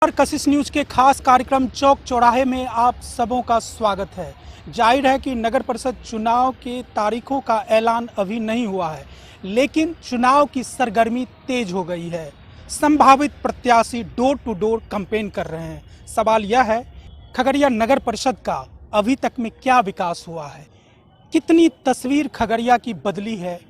और कशिश न्यूज़ के खास कार्यक्रम चौक चौराहे में आप सबों का स्वागत है। जाहिर है कि नगर परिषद चुनाव के तारीखों का ऐलान अभी नहीं हुआ है, लेकिन चुनाव की सरगर्मी तेज हो गई है। संभावित प्रत्याशी डोर टू डोर कैंपेन कर रहे हैं। सवाल यह है, खगड़िया नगर परिषद का अभी तक में क्या विकास हुआ है, कितनी तस्वीर खगड़िया की बदली है,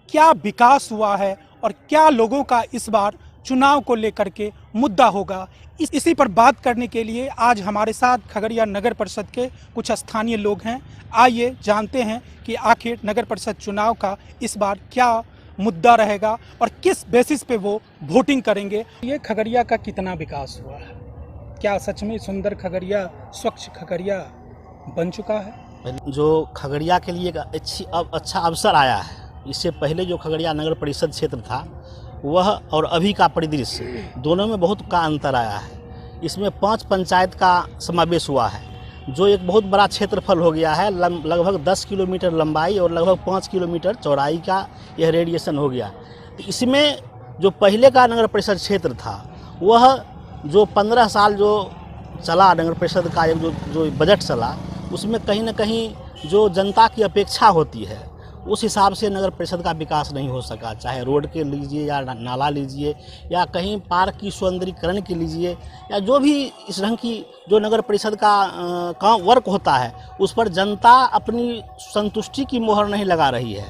क्या विकास हुआ है और क्या लोगों का इस बार चुनाव को लेकर के मुद्दा होगा। इसी पर बात करने के लिए आज हमारे साथ खगड़िया नगर परिषद के कुछ स्थानीय लोग हैं। आइए जानते हैं कि आखिर नगर परिषद चुनाव का इस बार क्या मुद्दा रहेगा और किस बेसिस पे वो वोटिंग करेंगे। ये खगड़िया का कितना विकास हुआ है, क्या सच में सुंदर खगड़िया, स्वच्छ खगड़िया बन चुका है? जो खगड़िया के लिए एक अच्छा अवसर आया है। इससे पहले जो खगड़िया नगर परिषद क्षेत्र था वह और अभी का परिदृश्य दोनों में बहुत का अंतर आया है। इसमें 5 पंचायत का समावेश हुआ है, जो एक बहुत बड़ा क्षेत्रफल हो गया है। लगभग 10 किलोमीटर लंबाई और लगभग 5 किलोमीटर चौड़ाई का यह रेडिएशन हो गया। तो इसमें जो पहले का नगर परिषद क्षेत्र था वह जो 15 साल जो चला नगर परिषद का जो बजट चला, उसमें कहीं ना कहीं जो जनता की अपेक्षा होती है उस हिसाब से नगर परिषद का विकास नहीं हो सका। चाहे रोड के लीजिए या नाला लीजिए या कहीं पार्क की सौंदर्यीकरण के लीजिए या जो भी इस ढंग की जो नगर परिषद का काम वर्क होता है, उस पर जनता अपनी संतुष्टि की मोहर नहीं लगा रही है।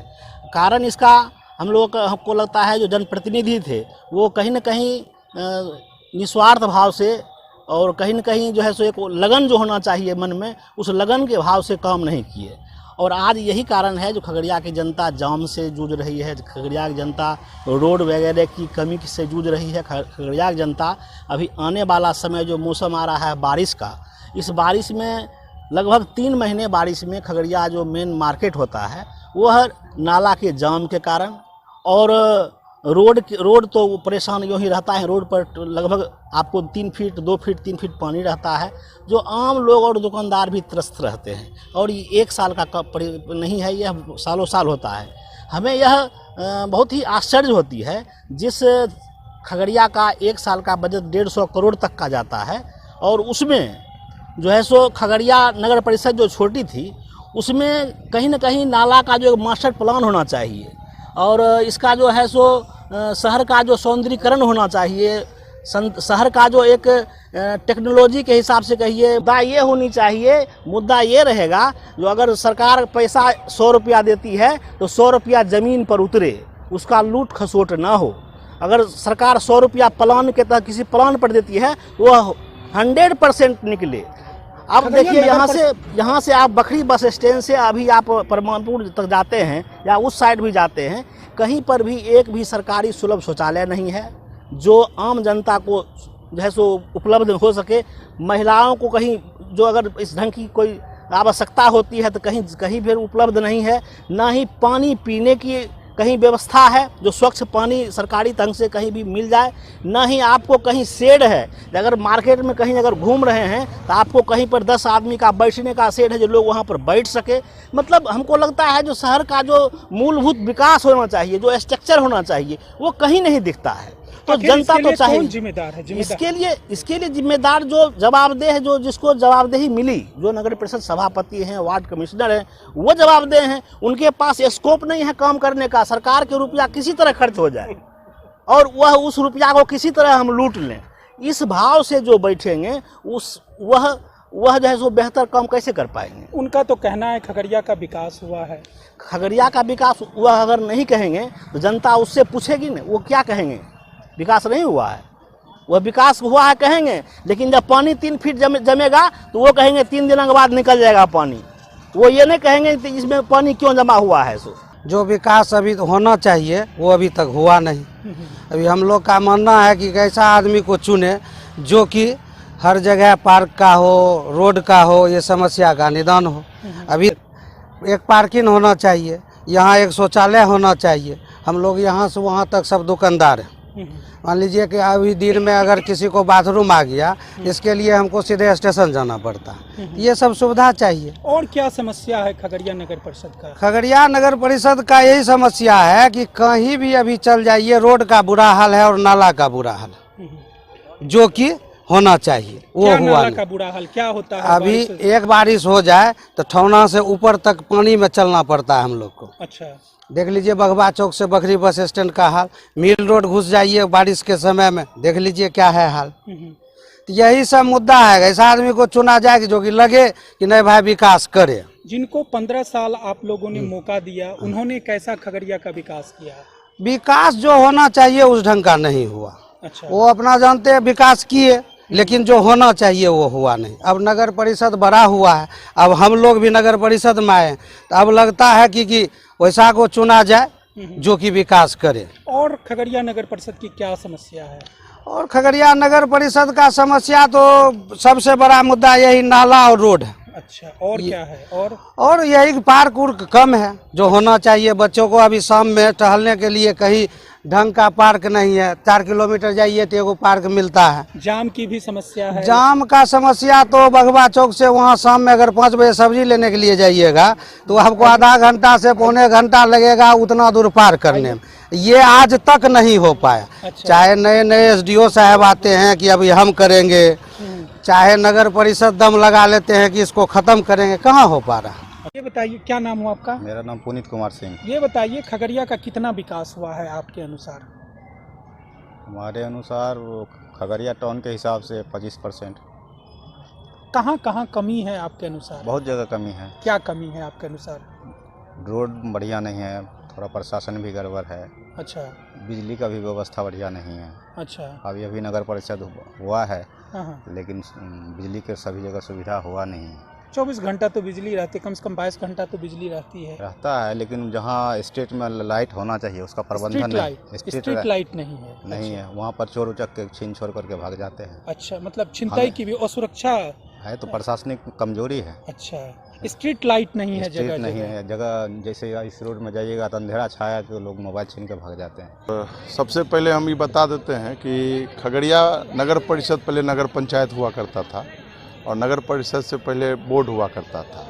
कारण इसका हमको लगता है जो जनप्रतिनिधि थे वो कहीं ना कहीं निस्वार्थ भाव से और कहीं ना कहीं जो है सो एक लगन जो होना चाहिए मन में, उस लगन के भाव से काम नहीं किए। और आज यही कारण है जो खगड़िया की जनता जाम से जूझ रही है, खगड़िया की जनता रोड वगैरह की कमी से जूझ रही है। खगड़िया की जनता अभी आने वाला समय जो मौसम आ रहा है बारिश का, इस बारिश में लगभग 3 महीने बारिश में खगड़िया जो मेन मार्केट होता है वह नाला के जाम के कारण और रोड तो परेशान यूँ ही रहता है। रोड पर लगभग आपको 3 फीट 2 फीट 3 फीट पानी रहता है, जो आम लोग और दुकानदार भी त्रस्त रहते हैं। और ये 1 साल का नहीं है, यह सालों साल होता है। हमें यह बहुत ही आश्चर्य होती है, जिस खगड़िया का 1 साल का बजट 150 करोड़ तक का जाता है और उसमें जो है सो खगड़िया नगर परिषद जो छोटी थी उसमें कहीं ना कहीं नाला का जो मास्टर प्लान होना चाहिए और इसका जो है सो शहर का जो सौंदर्यीकरण होना चाहिए, शहर का जो एक टेक्नोलॉजी के हिसाब से कहिए मुद्दा ये होनी चाहिए। मुद्दा ये रहेगा जो अगर सरकार पैसा 100 रुपया देती है तो 100 रुपया ज़मीन पर उतरे, उसका लूट खसोट ना हो। अगर सरकार 100 रुपया प्लान के तहत किसी प्लान पर देती है वह 100% निकले। अब देखिए यहाँ से आप बखरी बस स्टैंड से अभी आप परमानपुर तक जाते हैं या उस साइड भी जाते हैं, कहीं पर भी एक भी सरकारी सुलभ शौचालय नहीं है जो आम जनता को जो है सो उपलब्ध हो सके। महिलाओं को कहीं जो अगर इस ढंग की कोई आवश्यकता होती है तो कहीं भी उपलब्ध नहीं है। ना ही पानी पीने की कहीं व्यवस्था है जो स्वच्छ पानी सरकारी ढंग से कहीं भी मिल जाए, ना ही आपको कहीं शेड है। अगर मार्केट में कहीं अगर घूम रहे हैं तो आपको कहीं पर 10 आदमी का बैठने का शेड है जो लोग वहाँ पर बैठ सके। मतलब हमको लगता है जो शहर का जो मूलभूत विकास होना चाहिए, जो स्ट्रक्चर होना चाहिए, वो कहीं नहीं दिखता है। तो जनता तो चाहिए जिम्मेदार है इसके लिए जिम्मेदार जो जवाबदेह है, जो जिसको जवाबदेही मिली, जो नगर परिषद सभापति हैं, वार्ड कमिश्नर हैं, वो जवाबदेह हैं। उनके पास स्कोप नहीं है काम करने का। सरकार के रुपया किसी तरह खर्च हो जाए और वह उस रुपया को किसी तरह हम लूट लें, इस भाव से जो बैठेंगे वह जो है सो बेहतर काम कैसे कर पाएंगे। उनका तो कहना है खगड़िया का विकास हुआ है। खगड़िया का विकास हुआ अगर नहीं कहेंगे तो जनता उससे पूछेगी ना, वो क्या कहेंगे विकास नहीं हुआ है। वह विकास हुआ है कहेंगे, लेकिन जब पानी 3 फीट जमेगा तो वो कहेंगे 3 दिनों के बाद निकल जाएगा पानी। वो ये नहीं कहेंगे कि इसमें पानी क्यों जमा हुआ है। जो विकास अभी तो होना चाहिए वो अभी तक हुआ नहीं। अभी हम लोग का मानना है कि ऐसा आदमी को चुने जो कि हर जगह पार्क का हो, रोड का हो, ये समस्या का निदान हो। अभी एक पार्किंग होना चाहिए, यहाँ एक शौचालय होना चाहिए। हम लोग यहाँ से वहाँ तक सब दुकानदार हैं। मान लीजिए कि अभी दिन में अगर किसी को बाथरूम आ गया, इसके लिए हमको सीधे स्टेशन जाना पड़ता है। ये सब सुविधा चाहिए। और क्या समस्या है खगड़िया नगर परिषद का? खगड़िया नगर परिषद का यही समस्या है कि कहीं भी अभी चल जाइए रोड का बुरा हाल है और नाला का बुरा हाल है, जो कि होना चाहिए, वो क्या हुआ नाला नहीं। का बुरा हाल क्या होता है अभी बारिश से? एक बारिश हो जाए तो ठौना से ऊपर तक पानी में चलना पड़ता है हम लोग को। अच्छा। देख लीजिए बगवा चौक से बखरी बस स्टैंड का हाल, मिल रोड घुस जाइए बारिश के समय में, देख लीजिए क्या है हाल। तो यही सब मुद्दा है, ऐसा आदमी को चुना जाए कि जो कि लगे कि नहीं भाई विकास करे। जिनको 15 साल आप लोगों ने मौका दिया, उन्होंने कैसा खगड़िया का विकास किया? विकास जो होना चाहिए उस ढंग का नहीं हुआ। अच्छा। वो अपना जानते हैं विकास किए, लेकिन जो होना चाहिए वो हुआ नहीं। अब नगर परिषद बड़ा हुआ है, अब हम लोग भी नगर परिषद में आए, तो अब लगता है कि वैसा को चुना जाए जो कि विकास करे। और खगड़िया नगर परिषद की क्या समस्या है? और खगड़िया नगर परिषद का समस्या तो सबसे बड़ा मुद्दा यही नाला और रोड है। अच्छा, और क्या है? और यही पार्क उर्क कम है जो होना चाहिए बच्चों को। अभी शाम में टहलने के लिए कहीं ढंग का पार्क नहीं है, 4 किलोमीटर जाइए तो एगो पार्क मिलता है। जाम की भी समस्या है? जाम का समस्या तो बगवा चौक से वहाँ शाम में अगर 5 बजे सब्जी लेने के लिए जाइएगा तो आपको आधा घंटा से पौने घंटा लगेगा उतना दूर पार करने में। ये आज तक नहीं हो पाया। अच्छा। चाहे नए नए एसडीओ साहब आते हैं कि अभी हम करेंगे, चाहे नगर परिषद दम लगा लेते हैं कि इसको खत्म करेंगे, कहाँ हो पा रहा है। ये बताइए क्या नाम हुआ आपका? मेरा नाम पुनीत कुमार सिंह। ये बताइए खगड़िया का कितना विकास हुआ है आपके अनुसार? हमारे अनुसार वो खगड़िया टाउन के हिसाब से 25%। कहाँ कहाँ कमी है आपके अनुसार? बहुत जगह कमी है। क्या कमी है आपके अनुसार? रोड बढ़िया नहीं है, थोड़ा प्रशासन भी गड़बड़ है। अच्छा। बिजली का भी व्यवस्था बढ़िया नहीं है। अच्छा। अभी नगर परिषद हुआ है, हाँ। लेकिन बिजली के सभी जगह सुविधा हुआ नहीं है। 24 घंटा तो बिजली रहती है, कम से कम 22 घंटा तो बिजली रहती है। रहता है, लेकिन जहाँ स्ट्रीट में लाइट होना चाहिए उसका प्रबंधन स्ट्रीट नहीं। लाइट नहीं है। नहीं है, वहाँ पर चोर उचक के छीन छोड़ करके भाग जाते हैं। अच्छा, मतलब छिनताई की भी असुरक्षा है तो प्रशासनिक कमजोरी है। अच्छा, स्ट्रीट लाइट नहीं है स्ट्रीट जगह नहीं है जगह। जैसे इस रोड में जाइएगा तो अंधेरा छाया तो लोग मोबाइल छीन के भाग जाते हैं। सबसे पहले हम ये बता देते हैं कि खगड़िया नगर परिषद पहले नगर पंचायत हुआ करता था, और नगर परिषद से पहले बोर्ड हुआ करता था,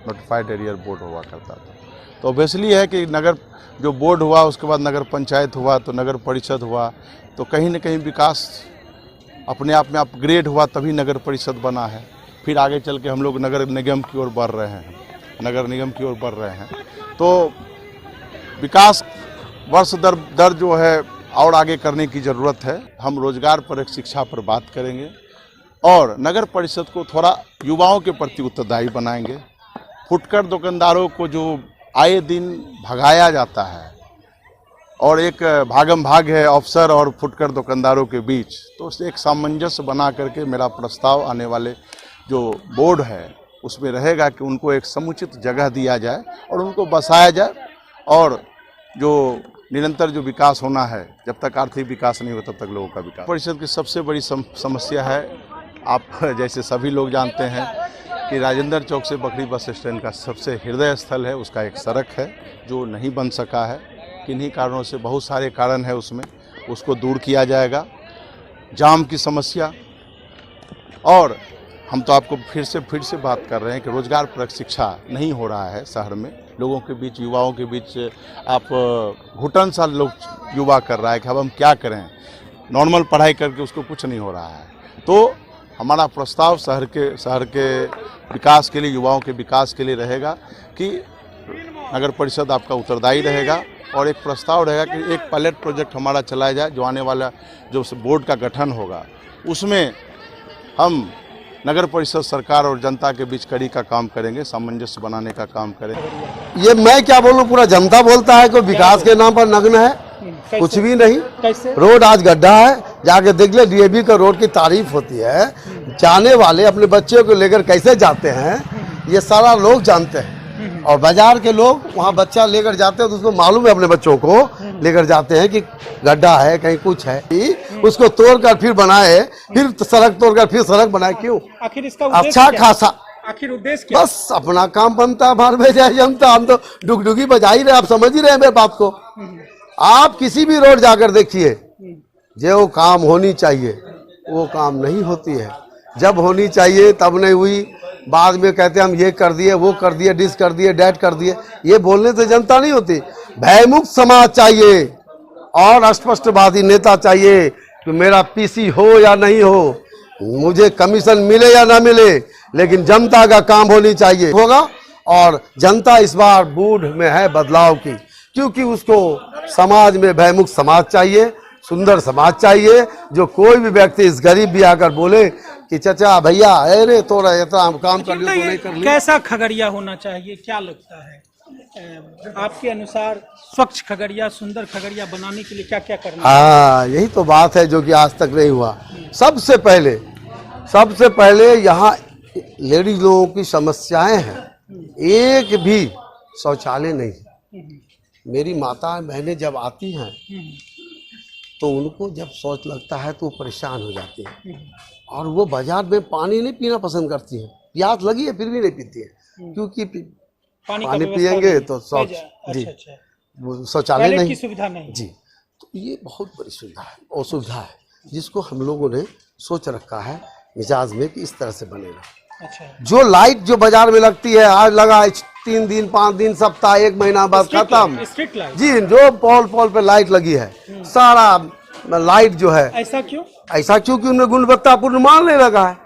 नोटिफाइड एरिया बोर्ड हुआ करता था। तो ऑब्वियसली है कि नगर जो बोर्ड हुआ उसके बाद नगर पंचायत हुआ तो नगर परिषद हुआ, तो कहीं न कहीं विकास अपने आप में अपग्रेड हुआ तभी नगर परिषद बना है। फिर आगे चल के हम लोग नगर निगम की ओर बढ़ रहे हैं, नगर निगम की ओर बढ़ रहे हैं। तो विकास वर्ष दर जो है और आगे करने की ज़रूरत है। हम रोजगार पर, एक शिक्षा पर बात करेंगे और नगर परिषद को थोड़ा युवाओं के प्रति उत्तरदायी बनाएंगे। फुटकर दुकानदारों को जो आए दिन भगाया जाता है और एक भागम भाग है अफसर और फुटकर दुकानदारों के बीच, तो उससे एक सामंजस्य बना करके मेरा प्रस्ताव आने वाले जो बोर्ड है उसमें रहेगा कि उनको एक समुचित जगह दिया जाए और उनको बसाया जाए, और जो निरंतर जो विकास होना है, जब तक आर्थिक विकास नहीं हो तब तक लोगों का विकास। परिषद की सबसे बड़ी समस्या है, आप जैसे सभी लोग जानते हैं कि राजेंद्र चौक से बखरी बस स्टैंड का सबसे हृदय स्थल है, उसका एक सड़क है जो नहीं बन सका है। किन्हीं कारणों से, बहुत सारे कारण है उसमें, उसको दूर किया जाएगा। जाम की समस्या, और हम तो आपको फिर से बात कर रहे हैं कि रोजगार परक शिक्षा नहीं हो रहा है शहर में। लोगों के बीच, युवाओं के बीच आप घुटन सा लोग युवा कर रहा है कि अब हम क्या करें, नॉर्मल पढ़ाई करके उसको कुछ नहीं हो रहा है। तो हमारा प्रस्ताव शहर के विकास के लिए, युवाओं के विकास के लिए रहेगा कि नगर परिषद आपका उत्तरदायी रहेगा, और एक प्रस्ताव रहेगा कि एक पायलट प्रोजेक्ट हमारा चलाया जाए जो आने वाला जो बोर्ड का गठन होगा उसमें हम नगर परिषद, सरकार और जनता के बीच कड़ी का काम करेंगे, सामंजस्य बनाने का काम करेंगे। ये मैं क्या बोलूं, पूरा जनता बोलता है कि विकास के नाम पर नग्न है, कुछ भी नहीं। कैसे? रोड आज गड्ढा है, जाके देख ले, डीएवी का रोड की तारीफ होती है, जाने वाले अपने बच्चों को लेकर कैसे जाते हैं ये सारा लोग जानते हैं। और बाजार के लोग वहाँ बच्चा लेकर जाते हैं तो उसको मालूम है, अपने बच्चों को लेकर जाते हैं कि गड्ढा है, कहीं कुछ है, उसको तोड़कर फिर बनाए, फिर सड़क तोड़कर फिर सड़क बनाए। क्यों? आखिर इसका उद्देश्य अच्छा क्या? खासा आखिर उद्देश्य क्या? बस अपना काम बनता, बाहर में जाए जनता। हम तो डुगडुगी बजा ही रहे, आप समझ ही रहे हैं मेरे बात को। आप किसी भी रोड जाकर देखिए, जो काम होनी चाहिए वो काम नहीं होती है। जब होनी चाहिए तब नहीं हुई, बाद में कहते हैं हम ये कर दिए, वो कर दिए, डिस कर दिए, डैट कर दिए। ये बोलने से जनता नहीं होती। भयमुक्त समाज चाहिए और स्पष्टवादी नेता चाहिए कि मेरा पीसी हो या नहीं हो, मुझे कमीशन मिले या ना मिले, लेकिन जनता का काम होनी चाहिए होगा। और जनता इस बार मूड में है बदलाव की, क्योंकि उसको समाज में भयमुक्त समाज चाहिए, सुंदर समाज चाहिए। जो कोई भी व्यक्ति इस गरीब भी आकर बोले कि चाचा भैया अरे तोरा इतना काम कर लिया तो नहीं कर लिया। कैसा खगड़िया होना चाहिए, क्या लगता है आपके अनुसार? स्वच्छ खगड़िया, सुंदर खगड़िया बनाने के लिए क्या क्या करना है? हाँ, यही तो बात है जो कि आज तक नहीं हुआ। सबसे पहले यहाँ लेडीज लोगों की समस्याएं हैं, एक भी शौचालय नहीं। मेरी माता बहनें जब आती हैं तो उनको जब शौच लगता है तो वो परेशान हो जाती है, और वो बाजार में पानी नहीं पीना पसंद करती है। प्यास लगी है फिर भी नहीं पीती है, क्योंकि पानी पियेंगे तो शौच जी शौचालय टॉयलेट नहीं की सुविधा नहीं जी। तो ये बहुत बड़ी सुविधा है, असुविधा है, जिसको हम लोगों ने सोच रखा है मिजाज में कि इस तरह से बनेगा। अच्छा, जो लाइट जो बाजार में लगती है, आज लगा 3 दिन 5 दिन सप्ताह 1 महीना बाद खत्म स्ट्रीट लाइट जी। जो पोल पे लाइट लगी है, सारा लाइट जो है, ऐसा क्यों? ऐसा क्योंकि उनमें गुणवत्तापूर्ण माल नहीं लगा है,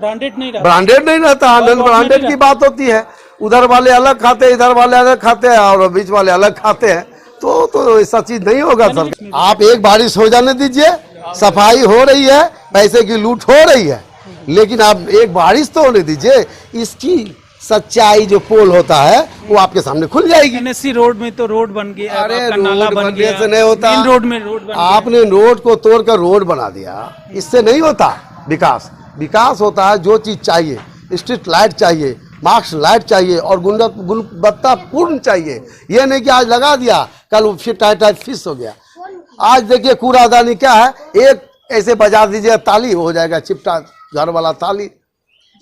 ब्रांडेड नहीं रहा, ब्रांडेड नहीं रहता है। नॉन ब्रांडेड की बात होती है, उधर वाले अलग खाते हैं, इधर वाले अलग खाते हैं, और बीच वाले अलग खाते हैं। तो ऐसा चीज नहीं होगा सर। आप एक बारिश हो जाने दीजिए, सफाई हो रही है, पैसे की लूट हो रही है, लेकिन आप एक बारिश तो होने दीजिए। इसकी सच्चाई जो पोल होता है वो आपके सामने खुल जाएगी। एनएससी रोड में तो रोड बन गया, अरे आपका नाला रोड बन बनने गया, से नहीं होता। मेन रोड में रोड बन गया। आपने रोड को तोड़कर रोड बना दिया, इससे नहीं होता विकास। विकास होता है जो चीज चाहिए, स्ट्रीट लाइट चाहिए, मार्क्स लाइट चाहिए, और गुणवत्तापूर्ण चाहिए। ये नहीं कि आज लगा दिया कल फिर टाइट फिक्स हो गया। आज देखिए कूड़ादानी क्या है, एक ऐसे बजा दीजिए ताली हो जाएगा, चिपटा घर वाला ताली।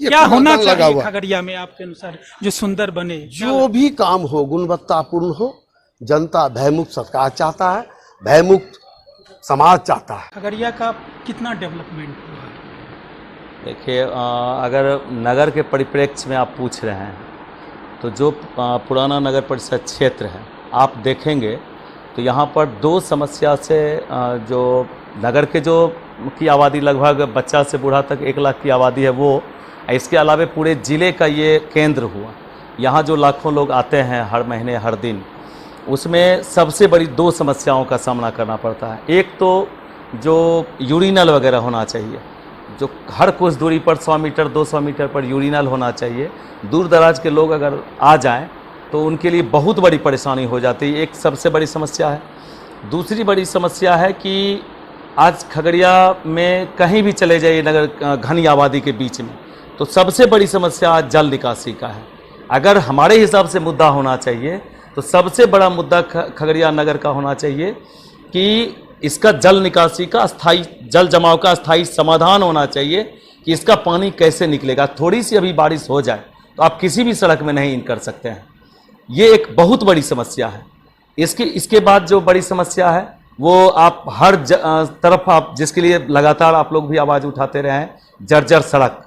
क्या होना चाहिए खगड़िया में आपके अनुसार जो सुंदर बने? जो भी काम हो गुणवत्तापूर्ण हो। जनता भयमुक्त सरकार चाहता है, भयमुक्त समाज चाहता है। खगड़िया का कितना डेवलपमेंट हुआ? देखिए, अगर नगर के परिप्रेक्ष्य में आप पूछ रहे हैं तो जो पुराना नगर परिषद क्षेत्र है, आप देखेंगे तो यहाँ पर 2 समस्या से जो नगर के जो की आबादी लगभग बच्चा से बूढ़ा तक 1 लाख की आबादी है वो, इसके अलावा पूरे ज़िले का ये केंद्र हुआ। यहाँ जो लाखों लोग आते हैं हर महीने हर दिन, उसमें सबसे बड़ी 2 समस्याओं का सामना करना पड़ता है। एक तो जो यूरिनल वगैरह होना चाहिए, जो हर कुछ दूरी पर 100 मीटर 200 मीटर पर यूरिनल होना चाहिए। दूर दराज के लोग अगर आ जाएं तो उनके लिए बहुत बड़ी परेशानी हो जाती है, एक सबसे बड़ी समस्या है। दूसरी बड़ी समस्या है कि आज खगड़िया में कहीं भी चले जाइए नगर घनी आबादी के बीच में, तो सबसे बड़ी समस्या आज जल निकासी का है। अगर हमारे हिसाब से मुद्दा होना चाहिए तो सबसे बड़ा मुद्दा खगड़िया नगर का होना चाहिए कि इसका जल निकासी का स्थायी, जल जमाव का स्थायी समाधान होना चाहिए कि इसका पानी कैसे निकलेगा। थोड़ी सी अभी बारिश हो जाए तो आप किसी भी सड़क में नहीं इन कर सकते हैं, ये एक बहुत बड़ी समस्या है। इसके बाद जो बड़ी समस्या है वो आप हर तरफ आप जिसके लिए लगातार आप लोग भी आवाज़ उठाते रहे हैं, जर्जर सड़क।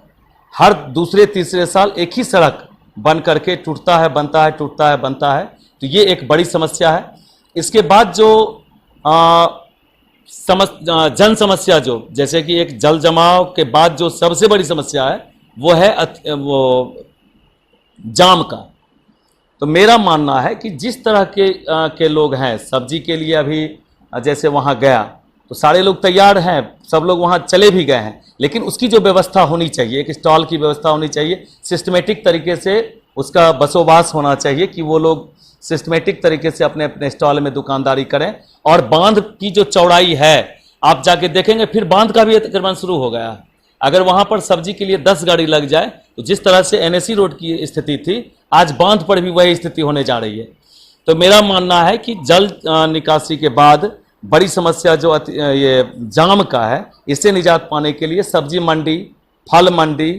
हर दूसरे तीसरे साल एक ही सड़क बन करके टूटता है, बनता है, टूटता है, बनता है, तो ये एक बड़ी समस्या है। इसके बाद जो जन समस्या, जो जैसे कि एक जल जमाव के बाद जो सबसे बड़ी समस्या है वो है वो जाम का। तो मेरा मानना है कि जिस तरह के लोग हैं, सब्जी के लिए अभी जैसे वहाँ गया तो सारे लोग तैयार हैं, सब लोग वहाँ चले भी गए हैं, लेकिन उसकी जो व्यवस्था होनी चाहिए, एक स्टॉल की व्यवस्था होनी चाहिए, सिस्टमेटिक तरीके से उसका बसोबास होना चाहिए कि वो लोग सिस्टमेटिक तरीके से अपने अपने स्टॉल में दुकानदारी करें। और बांध की जो चौड़ाई है आप जाके देखेंगे, फिर बांध का भी अतिक्रमण शुरू हो गया है। अगर वहाँ पर सब्जी के लिए 10 गाड़ी लग जाए तो जिस तरह से एनएससी रोड की स्थिति थी, आज बांध पर भी वही स्थिति होने जा रही है। तो मेरा मानना है कि जल निकासी के बाद बड़ी समस्या जो ये जाम का है, इससे निजात पाने के लिए सब्जी मंडी, फल मंडी,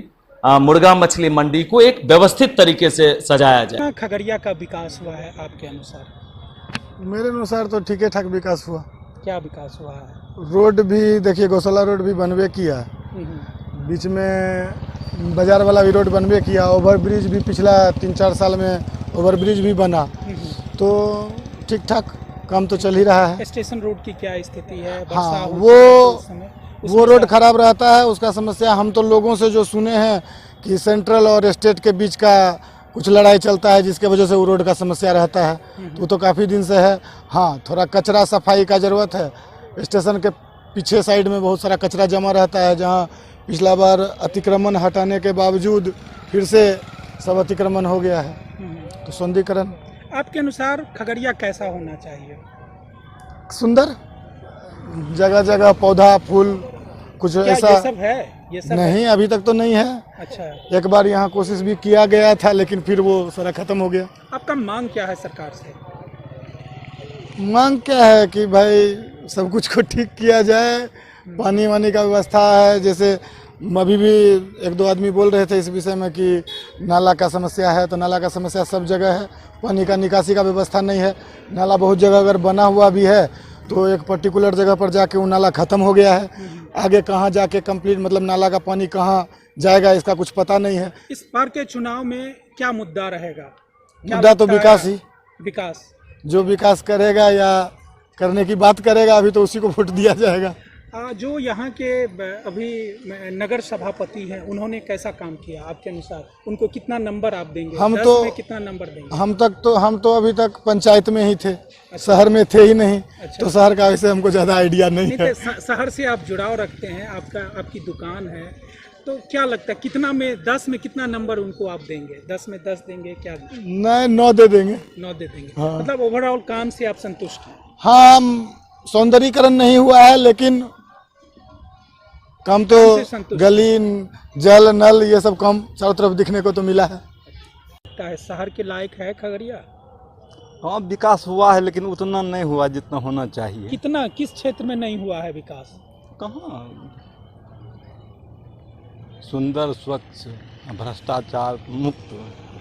मुर्गा मछली मंडी को एक व्यवस्थित तरीके से सजाया जाए। खगड़िया का विकास हुआ है आपके अनुसार? मेरे अनुसार तो ठीक ठाक विकास हुआ। क्या विकास हुआ है? रोड भी देखिए, गौशाला रोड भी बनवे किया, बीच में बाजार वाला भी रोड बनवे किया, ओवर ब्रिज भी पिछला 3-4 साल में ओवर ब्रिज भी बना, तो ठीक ठाक काम तो चल ही रहा है। स्टेशन रोड की क्या स्थिति है? हाँ, वो वो रोड खराब रहता है, उसका समस्या हम तो लोगों से जो सुने हैं कि सेंट्रल और स्टेट के बीच का कुछ लड़ाई चलता है, जिसके वजह से वो रोड का समस्या रहता है। तो वो तो काफ़ी दिन से है। हाँ, थोड़ा कचरा सफाई का ज़रूरत है। स्टेशन के पीछे साइड में बहुत सारा कचरा जमा रहता है, जहाँ पिछला बार अतिक्रमण हटाने के बावजूद फिर से सब अतिक्रमण हो गया है। तो सौंदर्यीकरण आपके अनुसार खगड़िया कैसा होना चाहिए? सुंदर, जगह जगह पौधा फूल कुछ क्या ऐसा ये सब है? ये सब नहीं, अभी तक तो नहीं है। अच्छा, एक बार यहाँ कोशिश भी किया गया था, लेकिन फिर वो सारा खत्म हो गया। आपका मांग क्या है सरकार से? मांग क्या है कि भाई सब कुछ को ठीक किया जाए। पानी वानी का व्यवस्था है, जैसे अभी भी एक दो आदमी बोल रहे थे इस विषय में कि नाला का समस्या है, तो नाला का समस्या सब जगह है। पानी का निकासी का व्यवस्था नहीं है। नाला बहुत जगह अगर बना हुआ भी है तो एक पर्टिकुलर जगह पर जाके वो नाला ख़त्म हो गया है। आगे कहाँ जाके कंप्लीट मतलब नाला का पानी कहाँ जाएगा इसका कुछ पता नहीं है। इस बार के चुनाव में क्या मुद्दा रहेगा? क्या मुद्दा तो लगता है? विकास ही, विकास जो विकास करेगा या करने की बात करेगा अभी तो उसी को वोट दिया जाएगा। जो यहाँ के अभी नगर सभापति हैं, उन्होंने कैसा काम किया आपके अनुसार? उनको कितना नंबर आप देंगे? हम 10 तो में कितना नंबर देंगे? हम तो अभी तक पंचायत में ही थे, शहर में थे ही नहीं। अच्छा। तो शहर का वैसे हमको ज़्यादा आइडिया नहीं है। शहर से आप जुड़ाव रखते हैं, आपकी दुकान है, तो क्या लगता है कितना में 10 में कितना नंबर उनको आप देंगे? 10 में 10 देंगे क्या? नहीं, 9 दे देंगे। 9 दे देंगे। हाँ। मतलब ओवरऑल काम से आप संतुष्ट हैं? हाँ, सौंदर्यीकरण नहीं हुआ है, लेकिन काम तो काम से संतुष्ट। गली जल नल ये सब काम चारों तरफ दिखने को तो मिला है। लगता है शहर के लायक है खगड़िया? हाँ, विकास हुआ है लेकिन उतना नहीं हुआ जितना होना चाहिए। कितना, किस क्षेत्र में नहीं हुआ है विकास? कहाँ सुंदर, स्वच्छ, भ्रष्टाचार मुक्त।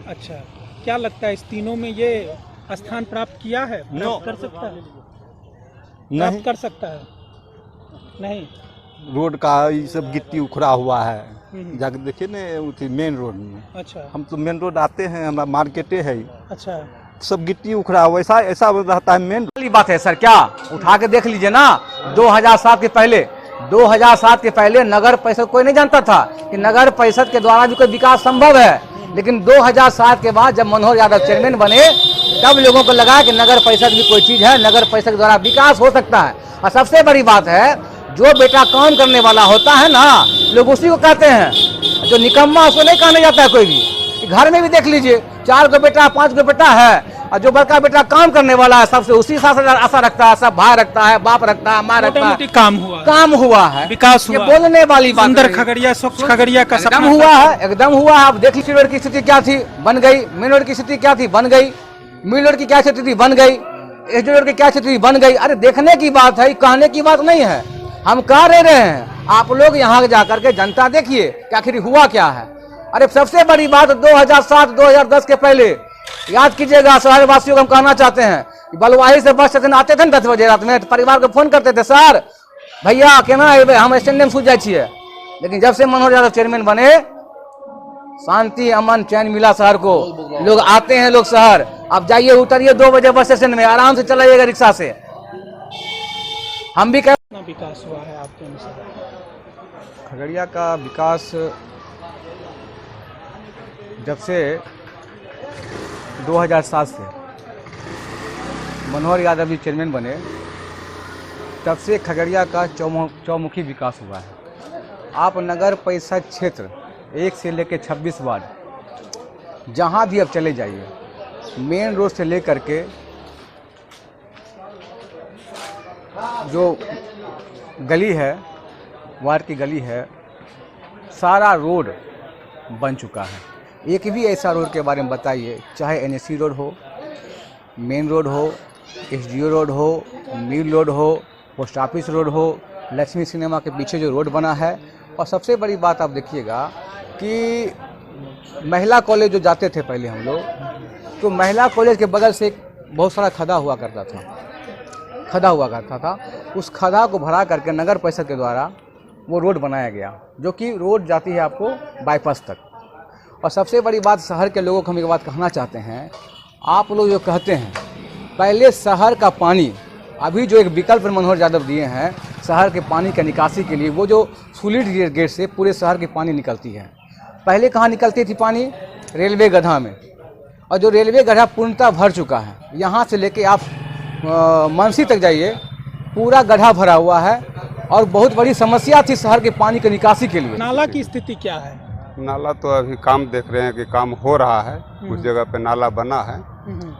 अच्छा, क्या लगता है इस तीनों में ये स्थान प्राप्त किया है? नो। प्राप्त कर सकता है? नहीं, प्राप्त कर सकता है? नहीं। रोड का ये सब गिट्टी उखड़ा हुआ है। जाके देखिए ना मेन रोड में। अच्छा। हम तो मेन रोड आते हैं, हमारा मार्केटे है, अच्छा, सब गिट्टी उखड़ा हुआ ऐसा ऐसा रहता है मेन। बात है सर, क्या उठा के देख लीजिए ना। 2007 के पहले नगर परिषद कोई नहीं जानता था कि नगर परिषद के द्वारा भी कोई विकास संभव है। लेकिन 2007 के बाद जब मनोहर यादव चेयरमैन बने तब लोगों को लगा कि नगर परिषद भी कोई चीज है, नगर परिषद के द्वारा विकास हो सकता है। और सबसे बड़ी बात है, जो बेटा काम करने वाला होता है ना, लोग उसी को कहते हैं। जो निकम्मा उसको नहीं कहने जाता है कोई भी। घर में भी देख लीजिए, 4 गो बेटा 5 गो बेटा है, और जो बड़का बेटा काम करने वाला है सबसे उसी आशा रखता है, सब भाई रखता है, बाप रखता है, माँ रखता है। काम हुआ है, विकास ये हुआ, बोलने वाली बात सुंदर नहीं। खगड़िया, स्वच्छ खगड़िया का एकदम सपना हुआ है, एकदम हुआ है। अब देख लीजिए रोड की स्थिति क्या थी, बन गई। मेन रोड की स्थिति क्या थी, बन गई। मिल रोड की क्या स्थिति थी, बन गई। एच रोड की क्या स्थिति, बन गई। अरे देखने की बात है, कहने की बात नहीं है। हम कह रहे हैं, आप लोग यहाँ जाकर के जनता देखिए कि आखिर हुआ क्या है। अरे सबसे बड़ी बात 2007-2010 के पहले याद कीजिएगा, शहर वासियों को हम कहना चाहते हैं कि बलवाही से बस स्टेशन आते थे ना 10 बजे रात में, तो परिवार को फोन करते थे, सर भैया केना हम स्टैंड में सूझ जाए छिए। लेकिन जब से मनोहर यादव चेयरमैन बने, शांति अमन चैन मिला शहर को। लोग आते हैं, लोग शहर। अब जाइए उतरिए 2 बजे बस स्टेशन में, आराम से चलाइएगा रिक्शा से। हम भी कितना विकास हुआ है आपके अनुसार? खगड़िया का विकास जब से 2007 से मनोहर यादव जी चेयरमैन बने, तब से खगड़िया का चौमुखी विकास हुआ है। आप नगर परिषद क्षेत्र 1 से लेकर 26 वार्ड जहाँ भी आप चले जाइए, मेन रोड से लेकर के जो गली है, वार्ड की गली है, सारा रोड बन चुका है। एक भी ऐसा रोड के बारे में बताइए, चाहे NSC रोड हो, मेन रोड हो, SDO रोड हो, मिल रोड हो, पोस्ट ऑफिस रोड हो, लक्ष्मी सिनेमा के पीछे जो रोड बना है। और सबसे बड़ी बात आप देखिएगा कि महिला कॉलेज जो जाते थे पहले हम लोग, तो महिला कॉलेज के बगल से बहुत सारा खड्डा हुआ करता था। उस खड्डा को भरा करके नगर परिषद के द्वारा वो रोड बनाया गया, जो कि रोड जाती है आपको बाईपास तक। और सबसे बड़ी बात, शहर के लोगों को हम एक बात कहना चाहते हैं, आप लोग जो कहते हैं पहले शहर का पानी अभी जो एक विकल्प मनोहर यादव दिए हैं शहर के पानी का निकासी के लिए, वो जो सुलिट गेट से पूरे शहर की पानी निकलती है। पहले कहाँ निकलती थी पानी? रेलवे गड्ढा में, और जो रेलवे गड्ढा पूर्णतः भर चुका है। यहाँ से लेके आप मनसी तक जाइए, पूरा गड्ढा भरा हुआ है और बहुत बड़ी समस्या थी शहर के पानी की निकासी के लिए। नाला की स्थिति क्या है? नाला तो अभी काम देख रहे हैं कि काम हो रहा है, कुछ जगह पे नाला बना है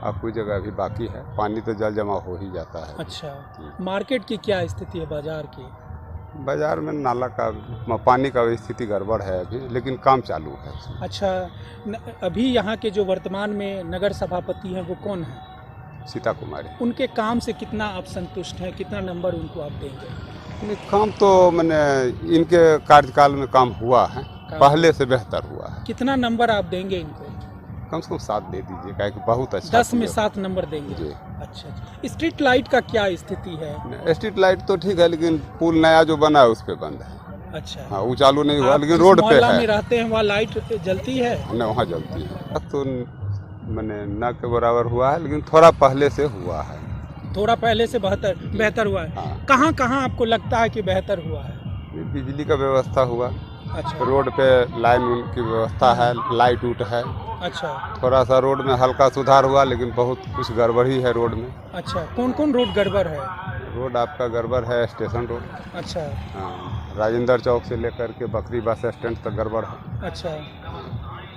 और कुछ जगह अभी बाकी है। पानी तो जल जमा हो ही जाता है। अच्छा, मार्केट की क्या स्थिति है, बाजार की? बाजार में नाला का पानी का स्थिति गड़बड़ है अभी, लेकिन काम चालू है। अच्छा, अभी यहाँ के जो वर्तमान में नगर सभापति हैं वो कौन है? सीता कुमारी। उनके काम से कितना आप संतुष्ट हैं, कितना नंबर उनको आप देंगे? काम तो मैंने इनके कार्यकाल में काम हुआ है, पहले से बेहतर हुआ है। कितना नंबर आप देंगे इनको? कम से कम 7 दे दीजिए, क्या कि बहुत अच्छा। 10 में 7 नंबर देंगे जी। अच्छा, स्ट्रीट लाइट का क्या स्थिति है? स्ट्रीट लाइट तो ठीक है, लेकिन पुल नया जो बना है उस पे बंद है। अच्छा, हाँ, वो चालू नहीं हुआ, लेकिन जिस रोड पे मोहल्ला है। में रहते हैं वहाँ लाइट जलती है? नहीं, वहाँ जलती है। अब तो मैंने न के बराबर हुआ है, लेकिन थोड़ा पहले से हुआ है। थोड़ा पहले से बेहतर हुआ है। हाँ। कहाँ कहाँ आपको लगता है कि बेहतर हुआ है? बिजली का व्यवस्था हुआ, अच्छा, रोड पे लाइन की व्यवस्था है, लाइट उट है। अच्छा, थोड़ा सा रोड में हल्का सुधार हुआ, लेकिन बहुत कुछ गड़बड़ी है रोड में। अच्छा, कौन कौन रोड गड़बड़ है? रोड आपका गड़बड़ है स्टेशन रोड, अच्छा, हाँ, राजेंद्र चौक से लेकर के बकरी बस स्टैंड तक गड़बड़ है। अच्छा,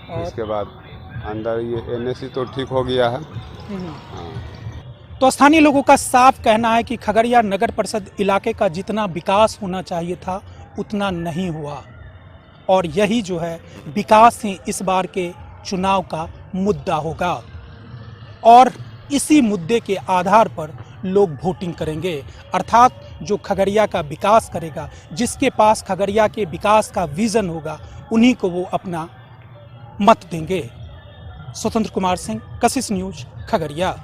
और इसके बाद अंदर ये NSC तो ठीक हो गया है। हाँ। तो स्थानीय लोगों का साफ कहना है कि खगड़िया नगर परिषद इलाके का जितना विकास होना चाहिए था उतना नहीं हुआ, और यही जो है विकास ही इस बार के चुनाव का मुद्दा होगा, और इसी मुद्दे के आधार पर लोग वोटिंग करेंगे। अर्थात जो खगड़िया का विकास करेगा, जिसके पास खगड़िया के विकास का विजन होगा, उन्हीं को वो अपना मत देंगे। स्वतंत्र कुमार सिंह, कशिश न्यूज, खगड़िया।